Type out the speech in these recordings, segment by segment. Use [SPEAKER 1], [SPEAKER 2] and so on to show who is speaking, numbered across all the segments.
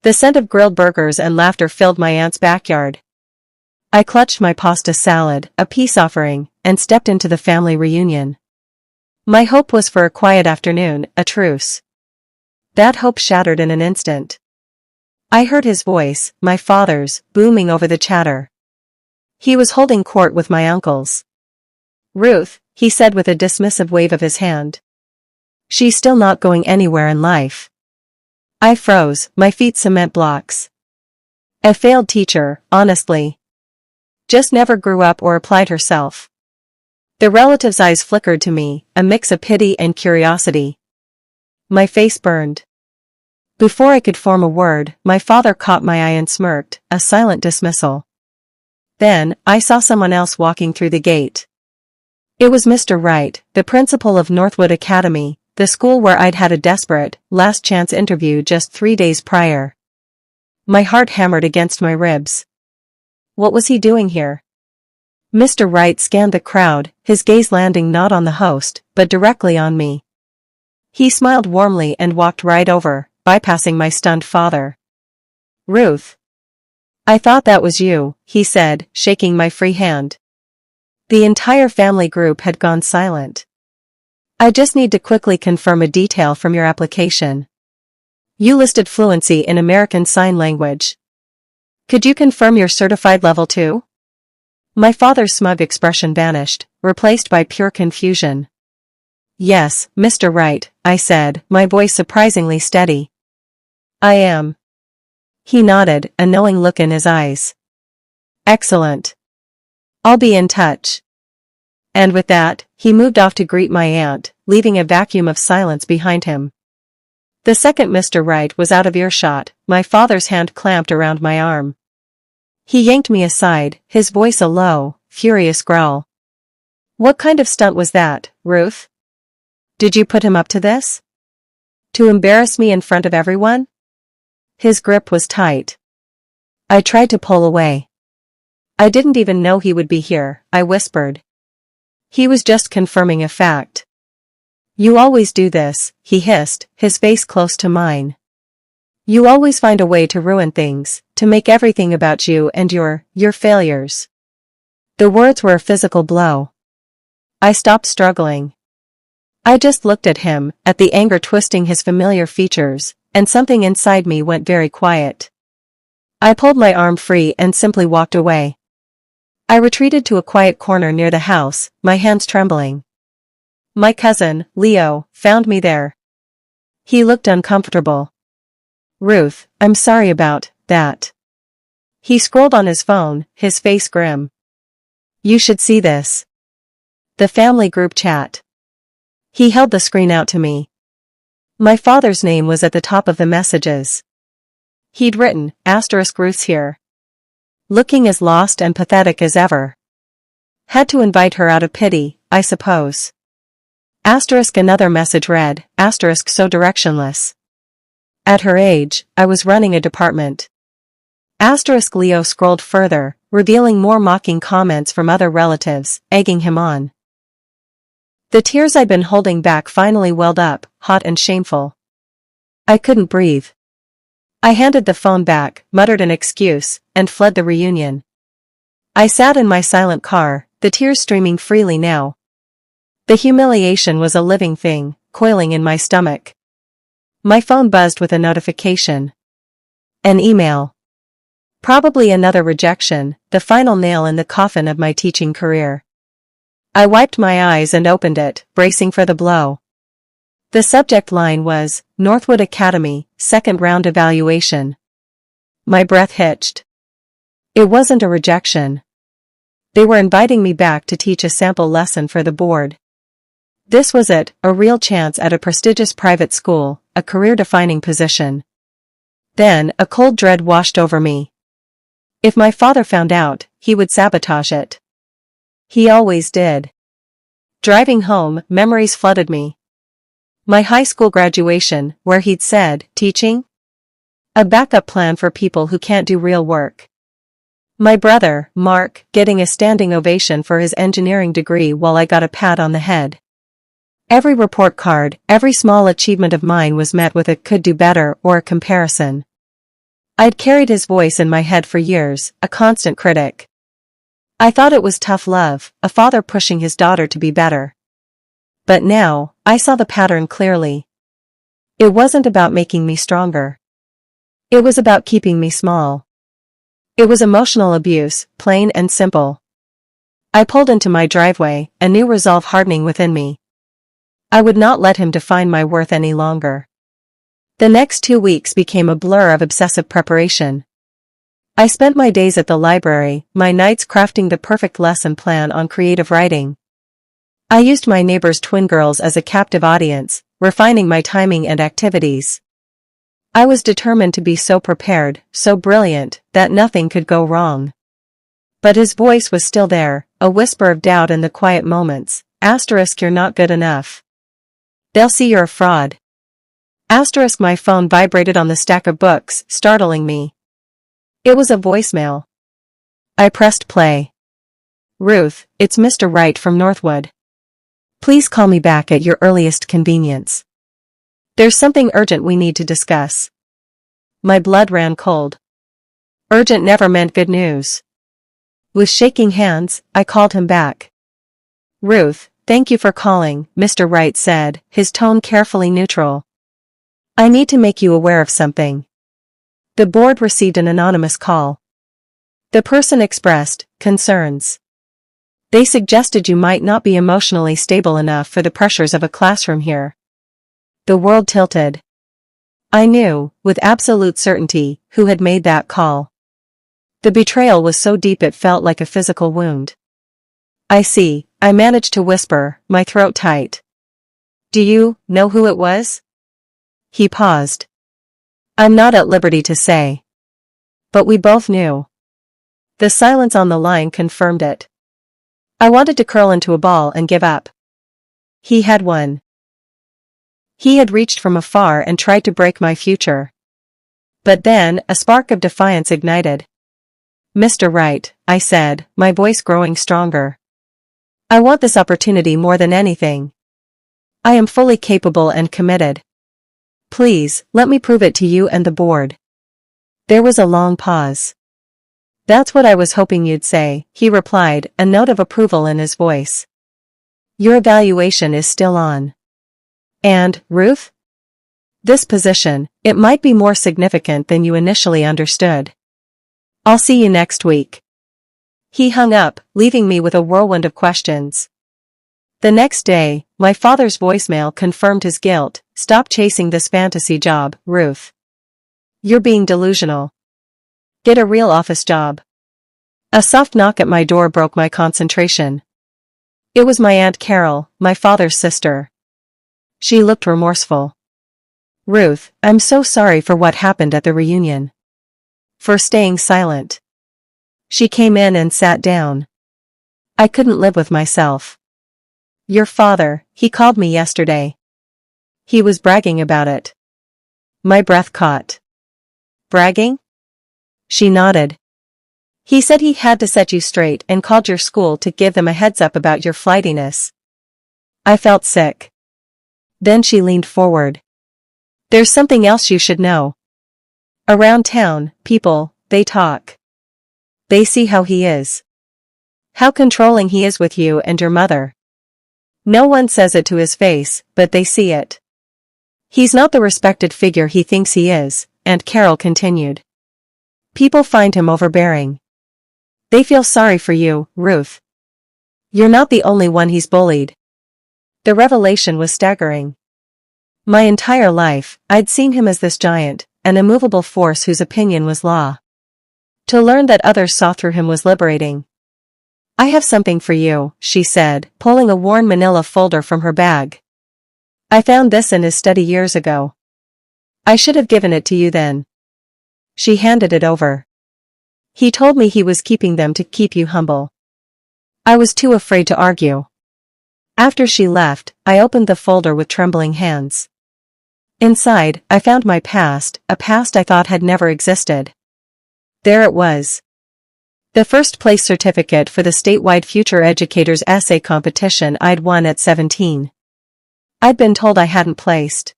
[SPEAKER 1] The scent of grilled burgers and laughter filled my aunt's backyard. I clutched my pasta salad, a peace offering, and stepped into the family reunion. My hope was for a quiet afternoon, a truce. That hope shattered in an instant. I heard his voice, my father's, booming over the chatter. He was holding court with my uncles. "Ruth," he said with a dismissive wave of his hand. "She's still not going anywhere in life." I froze, my feet cement blocks. A failed teacher, honestly. Just never grew up or applied herself. The relative's eyes flickered to me, a mix of pity and curiosity. My face burned. Before I could form a word, my father caught my eye and smirked, a silent dismissal. Then, I saw someone else walking through the gate. It was Mr. Wright, the principal of Northwood Academy, the school where I'd had a desperate, last-chance interview just 3 days prior. My heart hammered against my ribs. What was he doing here? Mr. Wright scanned the crowd, his gaze landing not on the host, but directly on me. He smiled warmly and walked right over, bypassing my stunned father. "Ruth. I thought that was you," he said, shaking my free hand. The entire family group had gone silent. "I just need to quickly confirm a detail from your application. You listed fluency in American Sign Language. Could you confirm you're certified level 2? My father's smug expression vanished, replaced by pure confusion. "Yes, Mr. Wright," I said, my voice surprisingly steady. "I am." He nodded, a knowing look in his eyes. "Excellent. I'll be in touch." And with that, he moved off to greet my aunt, leaving a vacuum of silence behind him. The second Mr. Wright was out of earshot, my father's hand clamped around my arm. He yanked me aside, his voice a low, furious growl. "What kind of stunt was that, Ruth? Did you put him up to this? To embarrass me in front of everyone?" His grip was tight. I tried to pull away. "I didn't even know he would be here," I whispered. "He was just confirming a fact." "You always do this," he hissed, his face close to mine. "You always find a way to ruin things, to make everything about you and your failures." The words were a physical blow. I stopped struggling. I just looked at him, at the anger twisting his familiar features, and something inside me went very quiet. I pulled my arm free and simply walked away. I retreated to a quiet corner near the house, my hands trembling. My cousin, Leo, found me there. He looked uncomfortable. "Ruth, I'm sorry about that." He scrolled on his phone, his face grim. "You should see this. The family group chat." He held the screen out to me. My father's name was at the top of the messages. He'd written, "Ruth's here. Looking as lost and pathetic as ever. Had to invite her out of pity, I suppose." Another message read, "So directionless. At her age, I was running a department." Leo scrolled further, revealing more mocking comments from other relatives, egging him on. The tears I'd been holding back finally welled up, hot and shameful. I couldn't breathe. I handed the phone back, muttered an excuse, and fled the reunion. I sat in my silent car, the tears streaming freely now. The humiliation was a living thing, coiling in my stomach. My phone buzzed with a notification. An email. Probably another rejection, the final nail in the coffin of my teaching career. I wiped my eyes and opened it, bracing for the blow. The subject line was, "Northwood Academy, second round evaluation." My breath hitched. It wasn't a rejection. They were inviting me back to teach a sample lesson for the board. This was it, a real chance at a prestigious private school, a career-defining position. Then, a cold dread washed over me. If my father found out, he would sabotage it. He always did. Driving home, memories flooded me. My high school graduation, where he'd said, "Teaching? A backup plan for people who can't do real work." My brother, Mark, getting a standing ovation for his engineering degree while I got a pat on the head. Every report card, every small achievement of mine was met with a "could do better" or a comparison. I'd carried his voice in my head for years, a constant critic. I thought it was tough love, a father pushing his daughter to be better. But now, I saw the pattern clearly. It wasn't about making me stronger. It was about keeping me small. It was emotional abuse, plain and simple. I pulled into my driveway, a new resolve hardening within me. I would not let him define my worth any longer. The next 2 weeks became a blur of obsessive preparation. I spent my days at the library, my nights crafting the perfect lesson plan on creative writing. I used my neighbor's twin girls as a captive audience, refining my timing and activities. I was determined to be so prepared, so brilliant, that nothing could go wrong. But his voice was still there, a whisper of doubt in the quiet moments. Asterisk, you're not good enough. They'll see you're a fraud. Asterisk, my phone vibrated on the stack of books, startling me. It was a voicemail. I pressed play. Ruth, it's Mr. Wright from Northwood. Please call me back at your earliest convenience. There's something urgent we need to discuss. My blood ran cold. Urgent never meant good news. With shaking hands, I called him back. Ruth, thank you for calling, Mr. Wright said, his tone carefully neutral. I need to make you aware of something. The board received an anonymous call. The person expressed concerns. They suggested you might not be emotionally stable enough for the pressures of a classroom here. The world tilted. I knew, with absolute certainty, who had made that call. The betrayal was so deep it felt like a physical wound. I see, I managed to whisper, my throat tight. Do you know who it was? He paused. I'm not at liberty to say. But we both knew. The silence on the line confirmed it. I wanted to curl into a ball and give up. He had won. He had reached from afar and tried to break my future. But then, a spark of defiance ignited. Mr. Wright, I said, my voice growing stronger. I want this opportunity more than anything. I am fully capable and committed. Please, let me prove it to you and the board. There was a long pause. That's what I was hoping you'd say, he replied, a note of approval in his voice. Your evaluation is still on. And, Ruth? This position, it might be more significant than you initially understood. I'll see you next week. He hung up, leaving me with a whirlwind of questions. The next day, my father's voicemail confirmed his guilt. Stop chasing this fantasy job, Ruth. You're being delusional. Get a real office job. A soft knock at my door broke my concentration. It was my Aunt Carol, my father's sister. She looked remorseful. Ruth, I'm so sorry for what happened at the reunion. For staying silent. She came in and sat down. I couldn't live with myself. Your father, he called me yesterday. He was bragging about it. My breath caught. Bragging? She nodded. He said he had to set you straight and called your school to give them a heads up about your flightiness. I felt sick. Then she leaned forward. There's something else you should know. Around town, people, they talk. They see how he is. How controlling he is with you and your mother. No one says it to his face, but they see it. He's not the respected figure he thinks he is, Aunt Carol continued. People find him overbearing. They feel sorry for you, Ruth. You're not the only one he's bullied. The revelation was staggering. My entire life, I'd seen him as this giant, an immovable force whose opinion was law. To learn that others saw through him was liberating. I have something for you, she said, pulling a worn manila folder from her bag. I found this in his study years ago. I should have given it to you then. She handed it over. He told me he was keeping them to keep you humble. I was too afraid to argue. After she left, I opened the folder with trembling hands. Inside, I found my past, a past I thought had never existed. There it was. The first place certificate for the statewide Future Educators essay competition I'd won at 17. I'd been told I hadn't placed.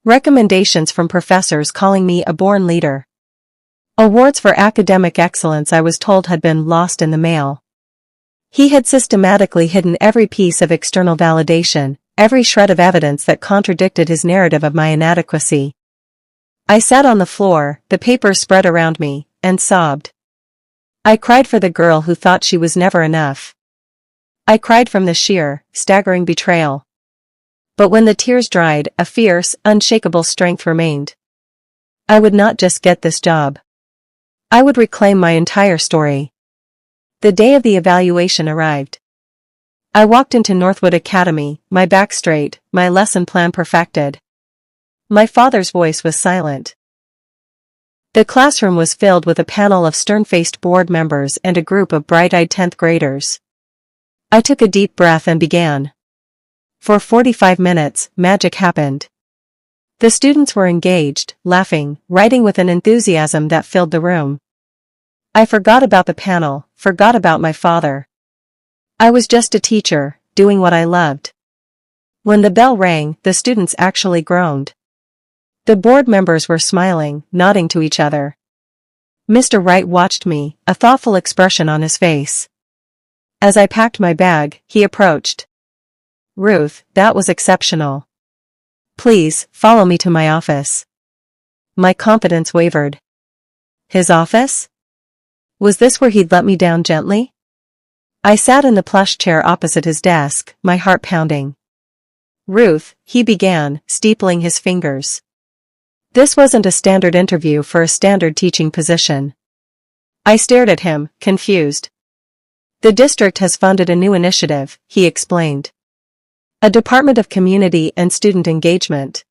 [SPEAKER 1] Recommendations from professors calling me a born leader. Awards for academic excellence I was told had been lost in the mail. He had systematically hidden every piece of external validation, every shred of evidence that contradicted his narrative of my inadequacy. I sat on the floor, the papers spread around me, and sobbed. I cried for the girl who thought she was never enough. I cried from the sheer, staggering betrayal. But when the tears dried, a fierce, unshakable strength remained. I would not just get this job. I would reclaim my entire story. The day of the evaluation arrived. I walked into Northwood Academy, my back straight, my lesson plan perfected. My father's voice was silent. The classroom was filled with a panel of stern-faced board members and a group of bright-eyed 10th graders. I took a deep breath and began. For 45 minutes, magic happened. The students were engaged, laughing, writing with an enthusiasm that filled the room. I forgot about the panel, forgot about my father. I was just a teacher, doing what I loved. When the bell rang, the students actually groaned. The board members were smiling, nodding to each other. Mr. Wright watched me, a thoughtful expression on his face. As I packed my bag, he approached. "Ruth, that was exceptional. Please, follow me to my office." My confidence wavered. His office? Was this where he'd let me down gently? I sat in the plush chair opposite his desk, my heart pounding. "Ruth," he began, steepling his fingers. This wasn't a standard interview for a standard teaching position. I stared at him, confused. "The district has funded a new initiative," he explained. "A Department of Community and Student Engagement.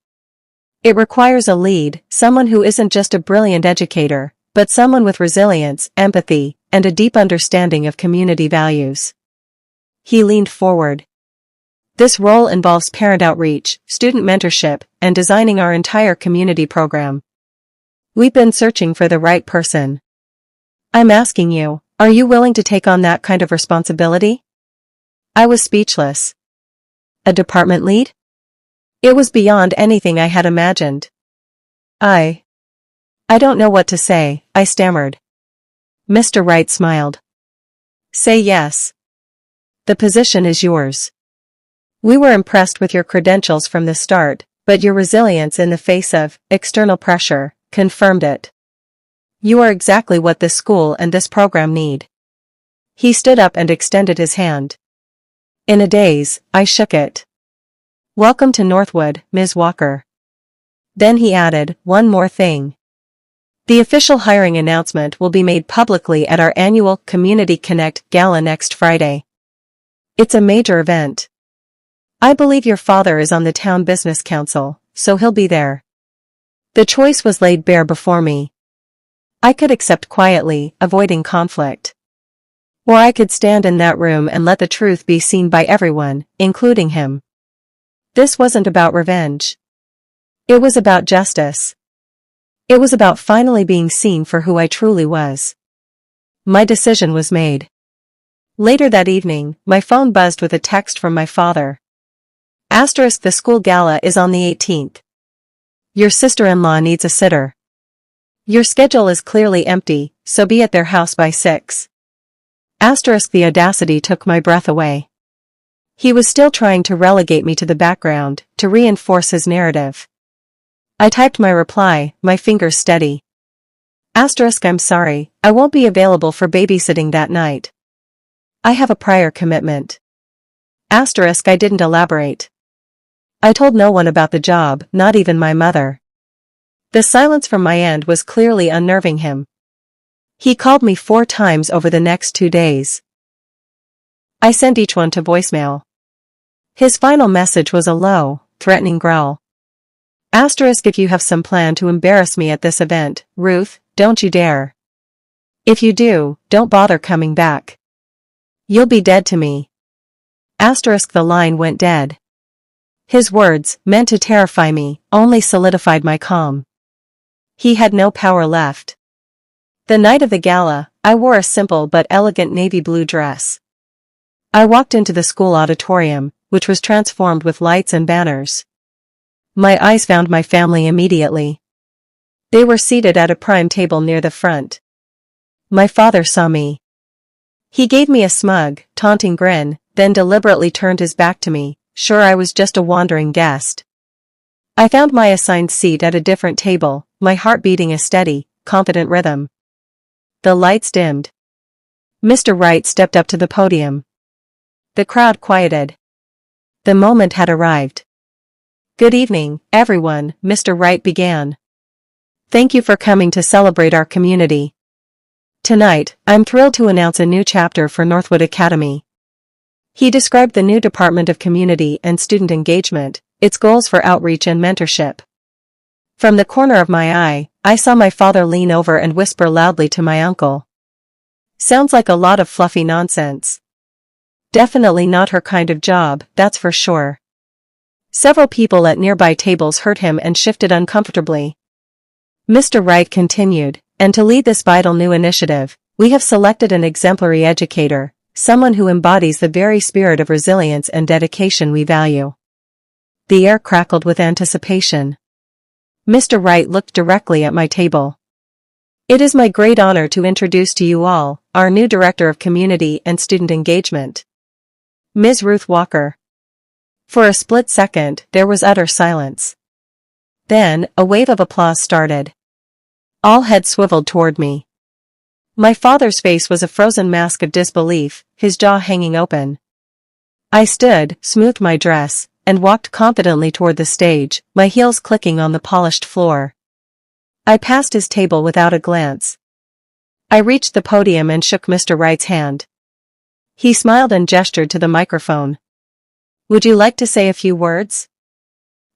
[SPEAKER 1] It requires a lead, someone who isn't just a brilliant educator, but someone with resilience, empathy, and a deep understanding of community values." He leaned forward. "This role involves parent outreach, student mentorship, and designing our entire community program. We've been searching for the right person. I'm asking you, are you willing to take on that kind of responsibility?" I was speechless. A department lead? It was beyond anything I had imagined. I don't know what to say," I stammered. Mr. Wright smiled. "Say yes. The position is yours. We were impressed with your credentials from the start, but your resilience in the face of external pressure confirmed it. You are exactly what this school and this program need." He stood up and extended his hand. In a daze, I shook it. "Welcome to Northwood, Ms. Walker." Then he added, "One more thing. The official hiring announcement will be made publicly at our annual Community Connect Gala next Friday. It's a major event. I believe your father is on the town business council, so he'll be there." The choice was laid bare before me. I could accept quietly, avoiding conflict. Or I could stand in that room and let the truth be seen by everyone, including him. This wasn't about revenge. It was about justice. It was about finally being seen for who I truly was. My decision was made. Later that evening, my phone buzzed with a text from my father. Asterisk, the school gala is on the 18th. Your sister-in-law needs a sitter. Your schedule is clearly empty, so be at their house by 6. Asterisk, the audacity took my breath away. He was still trying to relegate me to the background, to reinforce his narrative. I typed my reply, my fingers steady. Asterisk, I'm sorry, I won't be available for babysitting that night. I have a prior commitment. Asterisk, I didn't elaborate. I told no one about the job, not even my mother. The silence from my end was clearly unnerving him. He called me 4 times over the next 2 days. I sent each one to voicemail. His final message was a low, threatening growl. Asterisk, if you have some plan to embarrass me at this event, Ruth, don't you dare. If you do, don't bother coming back. You'll be dead to me. Asterisk, the line went dead. His words, meant to terrify me, only solidified my calm. He had no power left. The night of the gala, I wore a simple but elegant navy blue dress. I walked into the school auditorium, which was transformed with lights and banners. My eyes found my family immediately. They were seated at a prime table near the front. My father saw me. He gave me a smug, taunting grin, then deliberately turned his back to me, sure I was just a wandering guest. I found my assigned seat at a different table, my heart beating a steady, confident rhythm. The lights dimmed. Mr. Wright stepped up to the podium. The crowd quieted. The moment had arrived. Good evening, everyone, Mr. Wright began. Thank you for coming to celebrate our community. Tonight, I'm thrilled to announce a new chapter for Northwood Academy. He described the new Department of Community and Student Engagement, its goals for outreach and mentorship. From the corner of my eye, I saw my father lean over and whisper loudly to my uncle. Sounds like a lot of fluffy nonsense. Definitely not her kind of job, that's for sure. Several people at nearby tables heard him and shifted uncomfortably. Mr. Wright continued, and to lead this vital new initiative, we have selected an exemplary educator, someone who embodies the very spirit of resilience and dedication we value. The air crackled with anticipation. Mr. Wright looked directly at my table. It is my great honor to introduce to you all, our new Director of Community and Student Engagement, Ms. Ruth Walker. For a split second, there was utter silence. Then, a wave of applause started. All heads swiveled toward me. My father's face was a frozen mask of disbelief, his jaw hanging open. I stood, smoothed my dress, and walked confidently toward the stage, my heels clicking on the polished floor. I passed his table without a glance. I reached the podium and shook Mr. Wright's hand. He smiled and gestured to the microphone. Would you like to say a few words?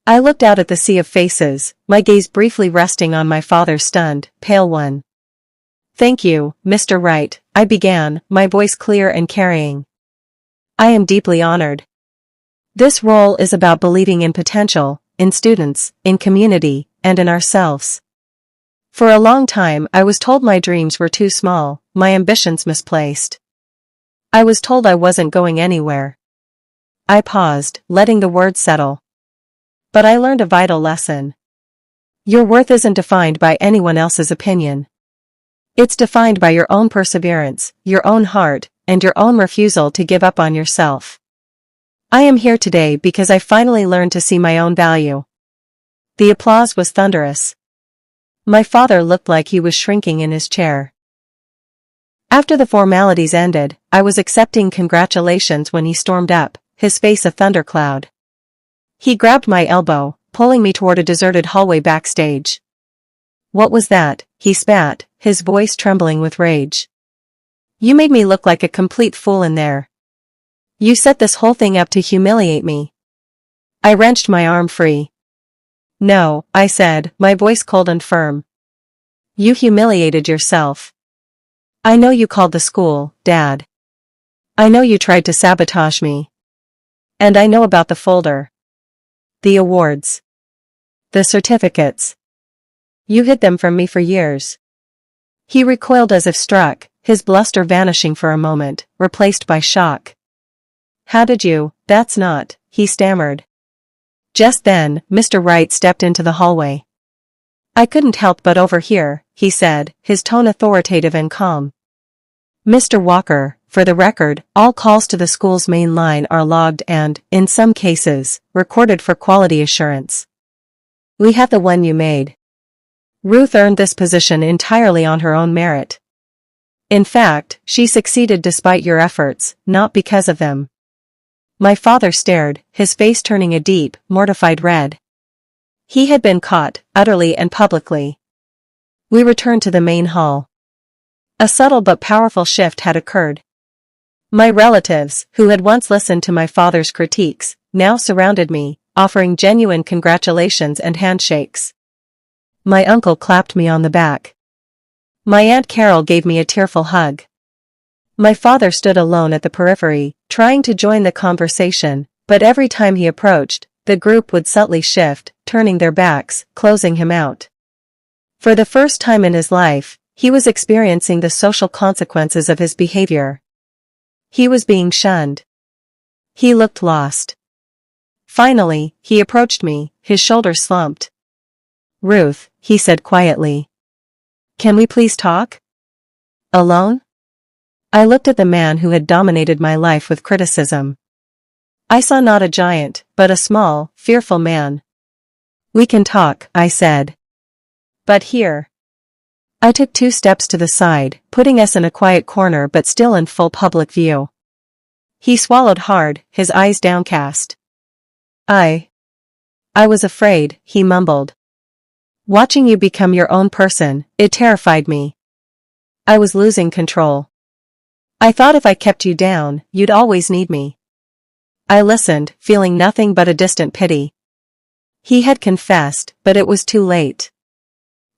[SPEAKER 1] I looked out at the sea of faces, my gaze briefly resting on my father's stunned, pale one. Thank you, Mr. Wright, I began, my voice clear and carrying. I am deeply honored. This role is about believing in potential, in students, in community, and in ourselves. For a long time I was told my dreams were too small, my ambitions misplaced. I was told I wasn't going anywhere. I paused, letting the words settle. But I learned a vital lesson. Your worth isn't defined by anyone else's opinion. It's defined by your own perseverance, your own heart, and your own refusal to give up on yourself. I am here today because I finally learned to see my own value. The applause was thunderous. My father looked like he was shrinking in his chair. After the formalities ended, I was accepting congratulations when he stormed up, his face a thundercloud. He grabbed my elbow, pulling me toward a deserted hallway backstage. What was that? He spat, his voice trembling with rage. You made me look like a complete fool in there. You set this whole thing up to humiliate me. I wrenched my arm free. No, I said, my voice cold and firm. You humiliated yourself. I know you called the school, Dad. I know you tried to sabotage me. And I know about the folder. The awards. The certificates. You hid them from me for years. He recoiled as if struck, his bluster vanishing for a moment, replaced by shock. How did you? That's not, he stammered. Just then, Mr. Wright stepped into the hallway. I couldn't help but overhear, he said, his tone authoritative and calm. Mr. Walker, for the record, all calls to the school's main line are logged and, in some cases, recorded for quality assurance. We have the one you made. Ruth earned this position entirely on her own merit. In fact, she succeeded despite your efforts, not because of them. My father stared, his face turning a deep, mortified red. He had been caught, utterly and publicly. We returned to the main hall. A subtle but powerful shift had occurred. My relatives, who had once listened to my father's critiques, now surrounded me, offering genuine congratulations and handshakes. My uncle clapped me on the back. My Aunt Carol gave me a tearful hug. My father stood alone at the periphery, trying to join the conversation, but every time he approached, the group would subtly shift, turning their backs, closing him out. For the first time in his life, he was experiencing the social consequences of his behavior. He was being shunned. He looked lost. Finally, he approached me, his shoulders slumped. Ruth, he said quietly. Can we please talk? Alone? I looked at the man who had dominated my life with criticism. I saw not a giant, but a small, fearful man. We can talk, I said. But here. I took 2 steps to the side, putting us in a quiet corner but still in full public view. He swallowed hard, his eyes downcast. I was afraid, he mumbled. Watching you become your own person, it terrified me. I was losing control. I thought if I kept you down, you'd always need me. I listened, feeling nothing but a distant pity. He had confessed, but it was too late.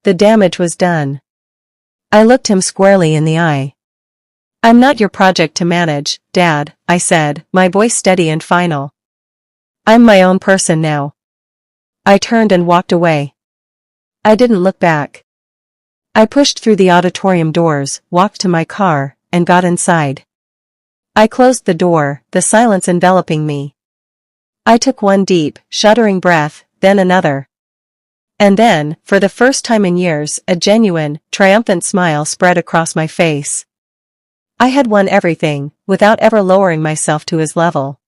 [SPEAKER 1] The damage was done. I looked him squarely in the eye. I'm not your project to manage, Dad, I said, my voice steady and final. I'm my own person now. I turned and walked away. I didn't look back. I pushed through the auditorium doors, walked to my car, and got inside. I closed the door, the silence enveloping me. I took one deep, shuddering breath, then another. And then, for the first time in years, a genuine, triumphant smile spread across my face. I had won everything, without ever lowering myself to his level.